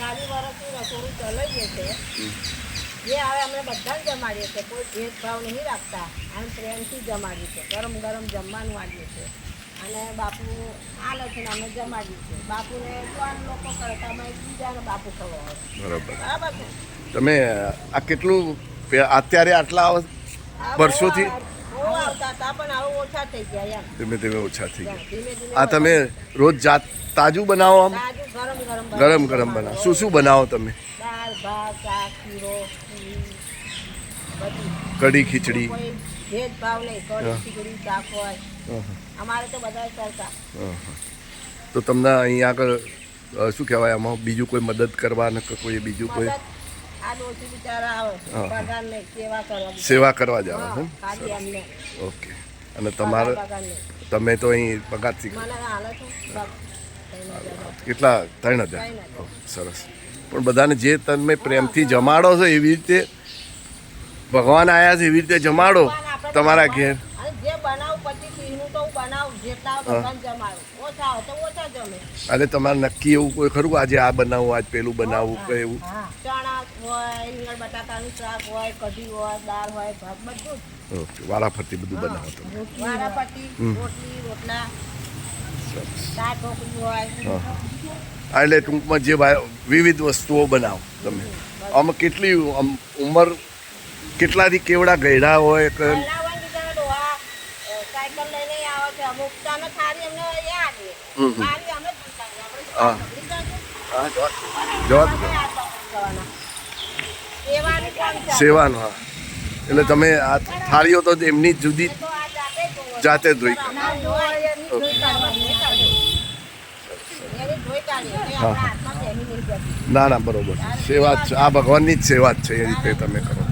40 વર્ષથી રસોડું ચલાવીએ છીએ. જે આવે અમે બધાને જમાડીએ છીએ, કોઈ ભેદભાવ નહીં રાખતા અને પ્રેમથી જમાડીએ છીએ. ગરમ ગરમ જમવાનું વાળીએ છીએ અને બાપુ આલે છે ને અમે જમાડીએ છીએ. બાપુને કોણ લોકો કરતા અમે એકબીજાને બાપુ ખવડાવે. બરાબર છે. તમે આ કેટલું અત્યારે આટલા વર્ષોથી બહુ આવતા હતા પણ હવે ઓછા થઈ ગયા. ધીમે ધીમે ઓછા થઈ ગયા. ધીમે ધીમે આ તમે રોજ તાજું બનાવો? આમ તાજું ગરમ ગરમ ગરમ બનાવો. શું શું બનાવો તમે? દાળ ભાત શાક ખીરો બધી કઢી ખીચડી? કોઈ ભેદભાવ નહીં. કઢી ખીચડી શાક હોય અમારે તો બધા સરખા. તો તમને અહીંયા આગળ શું કહેવાય, આમાં બીજું કોઈ મદદ કરવા ને કોઈ બીજું કોઈ? આ ડોસી બિચારા આવે પગાર નહીં, સેવા કરવા જ આવે છે? ખાલી અમને. ઓકે. અને તમારે પગાર નહીં તમે તો અહીં પગારથી મને હાલે છે કેટલા? 3,000. સરસ. પણ બધાને જે તમે પ્રેમથી જમાડો છો એવી રીતે ભગવાન આવ્યા છે એવી રીતે જમાડો તમારા ઘેર. અને જે બનાવું પછી પીનું તો હું બનાવું, જેટલા બધાને જમાડું. ઓછા હોય તો ઓછા જમે. અને તમારે નક્કી એવું કોઈ ખરું આજે આ બનાવું આજ પેલું બનાવું કે એવું? ચણા હોય, રીંગણ બટાકાનું શાક હોય, કઢી હોય, દાળ હોય, ભાત બધું જ. ઓકે. વારાફરતી બધું બનાવો તમે? વારાફરતી રોટલી રોટલા શાક ઢોકળી હોય. એટલે ટૂંકમાં જે વિવિધ વસ્તુઓ બનાવો તમે. આમાં કેટલી ઉંમર કેટલાથી કેવડા ગયડા હોય? પહેલાવાન બિચારા ડોહા સાયકલ લઈને આવે છે. અમુક તાને થાળી અમને એ આપીએ. થાળી અમે જ પીતાઈએ. હા. જવાબ સેવાનું કામ છે. સેવાનું. હા. એટલે તમે આ થાળીઓ તો એમની જુદી તો આ જાતે જ ધોવા. જાતે જ ધોઈ કાઢો? ના ધોવાય એની ધોઈ કાઢવાની. એની ધોઈ કાઢીએ. એ આપણા હાથમાં બેસી નહીં જતી. ના ના, બરોબર. સેવા જ છે. આ ભગવાનની જ સેવા જ છે. એ રીતે તમે કરો.